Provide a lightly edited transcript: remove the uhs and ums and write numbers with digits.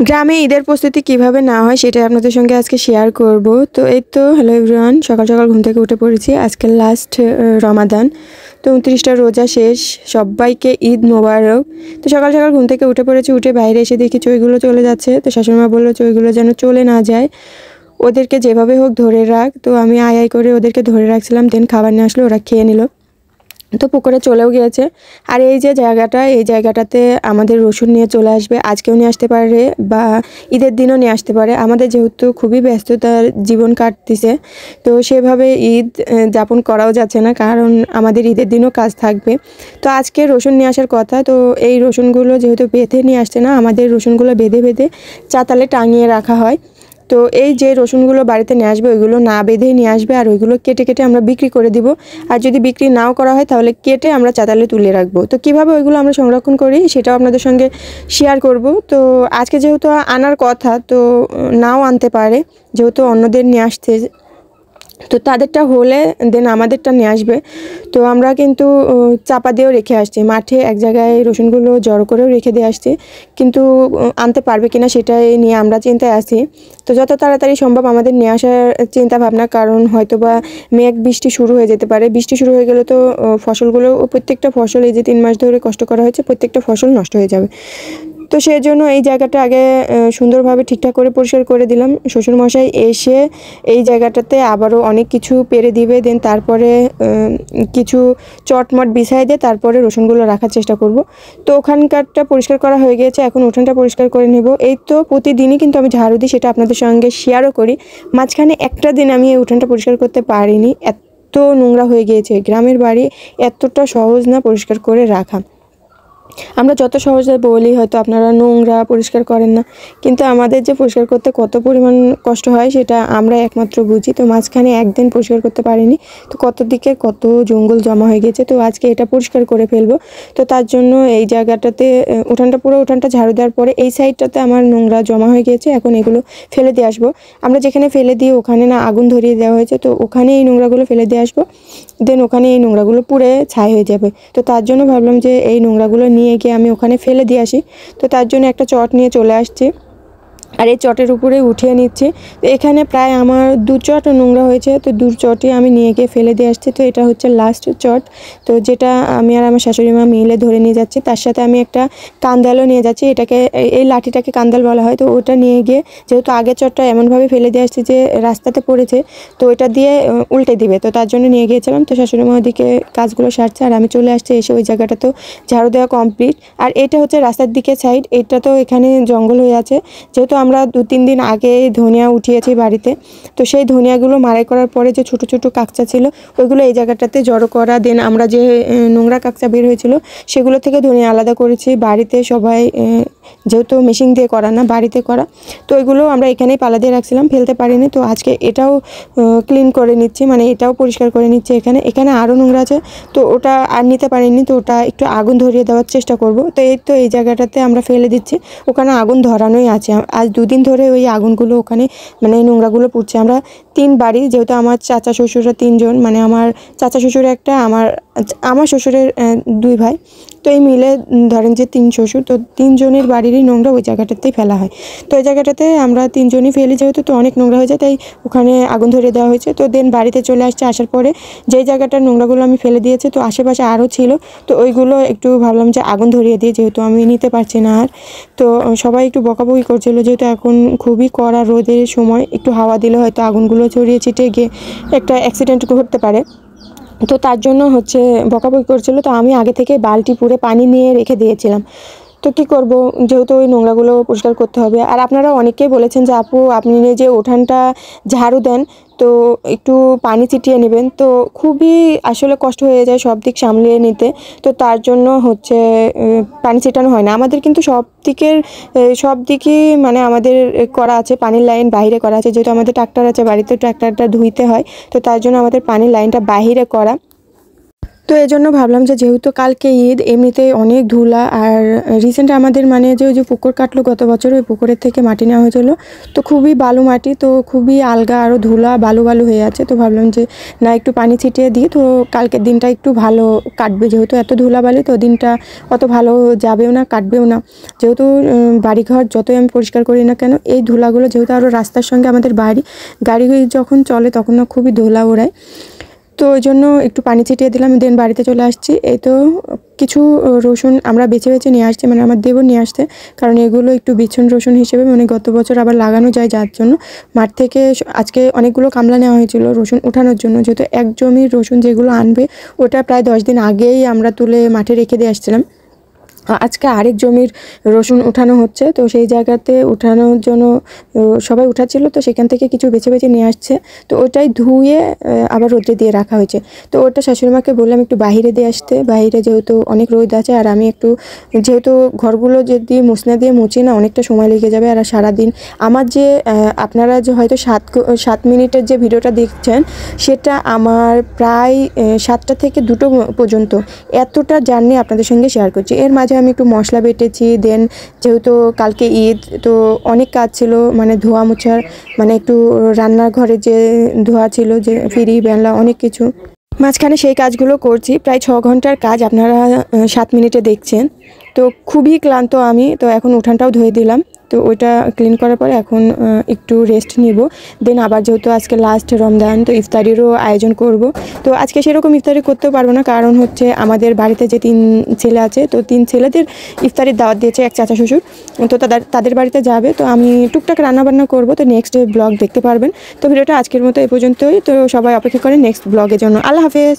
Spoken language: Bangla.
গ্রামে ঈদের প্রস্তুতি কিভাবে না হয় সেটা আপনাদের সঙ্গে আজকে শেয়ার করব। তো এই তো হ্যালো এভরিওয়ান, সকাল সকাল ঘুম থেকে উঠে পড়েছি। আজকে লাস্ট রমাদান, তো 29টা রোজা শেষ। সবাইকে ঈদ মোবারক। তো সকাল সকাল ঘুম থেকে উঠে পড়েছি, উঠে বাইরে এসে দেখি চইগুলো চলে যাচ্ছে। তো শাশুড়িমা বললো চইগুলো যেন চলে না যায়, ওদেরকে যেভাবে হোক ধরে রাখ। তো আমি আয় করে ওদেরকে ধরে রাখছিলাম, দেন খাবার নিয়ে আসলো, ওরা খেয়ে নিল। তো পুকুরে চলেও গিয়েছে। আর এই যে জায়গাটা, এই জায়গাটাতে আমাদের রসুন নিয়ে চলে আসবে, আজকেও নিয়ে আসতে পারে বা ঈদের দিনও নিয়ে আসতে পারে। আমাদের যেহেতু খুবই ব্যস্ততার জীবন কাটতেছে, তো সেভাবে ঈদ যাপন করাও যাচ্ছে না, কারণ আমাদের ঈদের দিনও কাজ থাকবে। তো আজকে রসুন নিয়ে আসার কথা। তো এই রসুনগুলো যেহেতু বেঁধে নিয়ে আসছে না, আমাদের রসুনগুলো বেঁধে বেঁধে চাতালে টাঙিয়ে রাখা হয়। তো এই যে রসুনগুলো বাড়িতে নিয়ে আসবে, ওইগুলো না বেঁধেই নিয়ে আসবে, আর ওইগুলো কেটে কেটে আমরা বিক্রি করে দিব। আর যদি বিক্রি নাও করা হয় তাহলে কেটে আমরা চাতালে তুলে রাখবো। তো কিভাবে ওইগুলো আমরা সংরক্ষণ করি সেটাও আপনাদের সঙ্গে শেয়ার করব। তো আজকে যেহেতু আনার কথা, তো নাও আনতে পারে, যেহেতু অন্যদের নিয়ে আসতে, তো তাদেরটা হলে দেন আমাদেরটা নিয়ে আসবে। তো আমরা কিন্তু চাপা দিয়েও রেখে আসছি, মাঠে এক জায়গায় রসুনগুলো জড়ো করেও রেখে দিয়ে আসছি, কিন্তু আনতে পারবে কিনা সেটাই নিয়ে আমরা চিন্তায় আছি। তো যত তাড়াতাড়ি সম্ভব আমাদের নিয়ে আসার চিন্তা ভাবনা, কারণ হয়তো বা মেঘ বৃষ্টি শুরু হয়ে যেতে পারে। বৃষ্টি শুরু হয়ে গেলে তো ফসলগুলো, প্রত্যেকটা ফসল, এই যে 3 মাস ধরে কষ্ট করা হয়েছে, প্রত্যেকটা ফসল নষ্ট হয়ে যাবে। তো সেই জন্য এই জায়গাটা আগে সুন্দরভাবে ঠিকঠাক করে পরিষ্কার করে দিলাম। শ্বশুরমশাই এসে এই জায়গাটাতে আবারও অনেক কিছু পেরে দিবে, দেন তারপরে কিছু চটমট বিছাই দিয়ে তারপরে রসুনগুলো রাখার চেষ্টা করব। তো ওখানকারটা পরিষ্কার করা হয়ে গিয়েছে, এখন উঠানটা পরিষ্কার করে নেব। এই তো প্রতিদিনই কিন্তু আমি ঝাড়ু দিই, সেটা আপনাদের সঙ্গে শেয়ারও করি। মাঝখানে একটা দিন আমি এই উঠানটা পরিষ্কার করতে পারিনি, এত নোংরা হয়ে গিয়েছে। গ্রামের বাড়ি এতটা সহজ না পরিষ্কার করে রাখা। আমরা যত সহজে বলি হয়তো আপনারা নোংরা পরিষ্কার করেন না, কিন্তু আমাদের যে পরিষ্কার করতে কত পরিমাণ কষ্ট হয় সেটা আমরা একমাত্র বুঝি। তো মাঝখানে একদিন পরিষ্কার করতে পারিনি, তো কত দিকে কত জঙ্গল জমা হয়ে গেছে। তো আজকে এটা পরিষ্কার করে ফেলবো। তো তার জন্য এই জায়গাটাতে পুরো উঠানটা ঝাড়ু দেওয়ার পরে এই সাইডটাতে আমার নোংরা জমা হয়ে গিয়েছে, এখন এগুলো ফেলে দিয়ে আসবো। আমরা যেখানে ফেলে দিই ওখানে না আগুন ধরিয়ে দেওয়া হয়েছে, তো ওখানে এই নোংরাগুলো ফেলে দিয়ে আসবো, দেন ওখানে এই নোংরাগুলো পুড়ে ছাই হয়ে যাবে। তো তার জন্য ভাবলাম যে এই নোংরাগুলো নিয়ে গিয়ে আমি ওখানে ফেলে দিয়ে আসি। তো তার জন্য একটা চট নিয়ে চলে আসছি, আর এই চটের উপরে উঠিয়ে নিচ্ছি। তো এখানে প্রায় আমার 2 চট নোংরা হয়েছে, তো 2 চটই আমি নিয়ে গিয়ে ফেলে দিয়ে আসছি। তো এটা হচ্ছে লাস্ট চট, তো যেটা আমি আর আমার শাশুড়ি মা মিলে ধরে নিয়ে যাচ্ছি। তার সাথে আমি একটা কান্দালও নিয়ে যাচ্ছি, এটাকে, এই লাঠিটাকে কান্দাল বলা হয়। তো ওটা নিয়ে গিয়ে, যেহেতু আগের চটটা এমনভাবে ফেলে দিয়ে আসছি যে রাস্তাতে পড়েছে, তো ওইটা দিয়ে উল্টে দিবে, তো তার জন্য নিয়ে গিয়েছিলাম। তো শাশুড়ি মা ওদিকে কাজগুলো সারছে, আর আমি চলে আসছি। এসে ওই জায়গাটা তো ঝাড়ু দেওয়া কমপ্লিট। আর এটা হচ্ছে রাস্তার দিকে সাইড, এটা তো এখানে জঙ্গল হয়ে আছে। যেহেতু আমরা 2-3 দিন আগে ধনিয়া উঠিয়েছি বাড়িতে, তো সেই ধনিয়াগুলো মাড়াই করার পরে যে ছোট ছোট কাকচা ছিল, ওইগুলো এই জায়গাটাতে জড়ো করা। দেন আমরা যে নোংরা কাকচা বের হয়েছিল সেগুলো থেকে ধনিয়া আলাদা করেছি। বাড়িতে সবাই, যেহেতু মেশিন দিয়ে করা না, বাড়িতে করা, তো ওইগুলো আমরা এখানেই পালা দিয়ে রাখছিলাম, ফেলতে পারিনি। তো আজকে এটাও ক্লিন করে নিচ্ছি, মানে এটাও পরিষ্কার করে নিচ্ছি। এখানে আরও নোংরা আছে, তো ওটা আর নিতে পারিনি, তো ওটা একটু আগুন ধরিয়ে দেওয়ার চেষ্টা করব। তো এই জায়গাটাতে আমরা ফেলে দিচ্ছি, ওখানে আগুন ধরানোই আছে। আজ 2 দিন ধরে ওই আগুনগুলো ওখানে, মানে এই নোংরাগুলো পুড়ছে। আমরা 3 বাড়ি, যেহেতু আমার চাচা শ্বশুররা 3 জন, মানে আমার চাচা শ্বশুর একটা, আমার শ্বশুরের 2 ভাই, তো এই মিলে ধরেন যে 3 শ্বশুর, তো 3 জনের বাড়িরই নোংরা ওই জায়গাটাতেই ফেলা হয়। তো এই জায়গাটাতে আমরা 3 জনই ফেলি, যেহেতু তো অনেক নোংরা হয়ে যায়, তাই ওখানে আগুন ধরিয়ে দেওয়া হয়েছে। তো দেন বাড়িতে চলে আসছে। আসার পরে যেই জায়গাটার নোংরাগুলো আমি ফেলে দিয়েছি, তো আশেপাশে আরও ছিল, তো ওইগুলো একটু ভাবলাম যে আগুন ধরিয়ে দিই, যেহেতু আমি নিতে পারছি না আর। তো সবাই একটু বকাবকি করছিল, যেহেতু এখন খুবই কড়া রোদের সময়, একটু হাওয়া দিলে হয়তো আগুনগুলো ছড়িয়ে ছিটিয়ে গিয়ে একটা অ্যাক্সিডেন্ট ঘটতে পারে। তো তার জন্য হচ্ছে বকাবকি করছিল। তো আমি আগে থেকে বালতি পুরে পানি নিয়ে রেখে দিয়েছিলাম। তো কী করব, যেহেতু ওই নোংরাগুলো পরিষ্কার করতে হবে। আর আপনারা অনেকেই বলেছেন যে আপু আপনি যে উঠানটা ঝাড়ু দেন, তো একটু পানি ছিটিয়ে নেবেন। তো খুবই আসলে কষ্ট হয়ে যায় সব দিক সামলিয়ে নিতে, তো তার জন্য হচ্ছে পানি ছিটানো হয় না আমাদের। কিন্তু সব দিকই মানে আমাদের করা আছে, পানির লাইন বাইরে করা আছে। যেহেতু আমাদের ট্রাক্টর আছে বাড়িতে, ট্রাক্টরটা ধুইতে হয়, তো তার জন্য আমাদের পানির লাইনটা বাইরে করা। তো এজন্য ভাবলাম যে যেহেতু কালকে ঈদ, এমনিতে অনেক ধুলা, আর রিসেন্ট আমাদের মানে যে ওই যে পুকুর কাটলো গত বছর, ওই পুকুরের থেকে মাটি নেওয়া হয়েছিল, তো খুবই বালু মাটি, তো খুবই আলগা, আরও ধুলা বালু বালু হয়ে আছে। তো ভাবলাম যে না, একটু পানি ছিটিয়ে দিই, তো কালকের দিনটা একটু ভালো কাটবে, যেহেতু এত ধুলাবালি, তো দিনটা অত ভালো যাবেও না, কাটবেও না। যেহেতু বাড়িঘর যতই আমি পরিষ্কার করি না কেন, এই ধুলাগুলো যেহেতু আরও রাস্তার সঙ্গে আমাদের গাড়ি যখন চলে তখন না খুবই ধুলা ওড়ায়, তো ওই জন্য একটু পানি ছিটিয়ে দিলাম, দেন বাড়িতে চলে আসছি। এই তো কিছু রসুন আমরা বেছে বেছে নিয়ে আসছি, মানে আমার দেবর নিয়ে আসতে, কারণ এগুলো একটু বিছন রসুন হিসেবে মানে গত বছর আবার লাগানো যায়, যার জন্য মাঠ থেকে আজকে অনেকগুলো কামলা নেওয়া হয়েছিল রসুন উঠানোর জন্য। যেহেতু এক জমির রসুন যেগুলো আনবে, ওটা প্রায় 10 দিন আগেই আমরা তুলে মাঠে রেখে দিয়ে আসছিলাম। আজকে আরেক জমির রসুন উঠানো হচ্ছে, তো সেই জায়গাতে উঠানোর জন্য সবাই উঠাচ্ছিল, তো সেখান থেকে কিছু বেছে বেছে নিয়ে আসছে, তো ওটাই ধুয়ে আবার রোদে দিয়ে রাখা হয়েছে। তো ওটা শাশুড়িমাকে বললাম একটু বাহিরে দিয়ে আসতে, বাহিরে যেহেতু অনেক রোদ আছে, আর আমি একটু যেহেতু ঘরগুলো যদি মুছনা দিয়ে মুছি না, অনেকটা সময় লেগে যাবে, আর সারাদিন আমার যে আপনারা যে হয়তো 7 মিনিটের যে ভিডিওটা দেখছেন, সেটা আমার প্রায় 7টা থেকে 2টো পর্যন্ত এতটা জার্নি আপনাদের সঙ্গে শেয়ার করছি। এর মাঝে আমি একটু মশলা বেটেছি, দেন যেহেতু কালকে ঈদ, তো অনেক কাজ ছিল, মানে ধোয়া মোছার, মানে একটু রান্নাঘরে যে ধোয়া ছিল, যে ফিরি বেলা অনেক কিছু, মাঝখানে সেই কাজগুলো করছি। প্রায় 6 ঘন্টার কাজ আপনারা 7 মিনিটে দেখছেন। তো খুবই ক্লান্ত আমি, তো এখন উঠানটাও ধুয়ে দিলাম, তো ওইটা ক্লিন করার পরে এখন একটু রেস্ট নিব। দেন আবার যেহেতু আজকে লাস্ট রমজান, তো ইফতারিরও আয়োজন করব। তো আজকে সেরকম ইফতারি করতেও পারবো না, কারণ হচ্ছে আমাদের বাড়িতে যে 3 ছেলে আছে, তো 3 ছেলেদের ইফতারির দাওয়াত দিয়েছে এক চাচা শ্বশুর, তো তাদের বাড়িতে যাবে, তো আমি টুকটাক রান্নাবান্না করব। তো নেক্সট ব্লগ দেখতে পারবেন। তো ভিডিওটা আজকের মতো এ পর্যন্তই, তো সবাই অপেক্ষা করেন নেক্সট ব্লগের জন্য। আল্লাহ হাফেজ।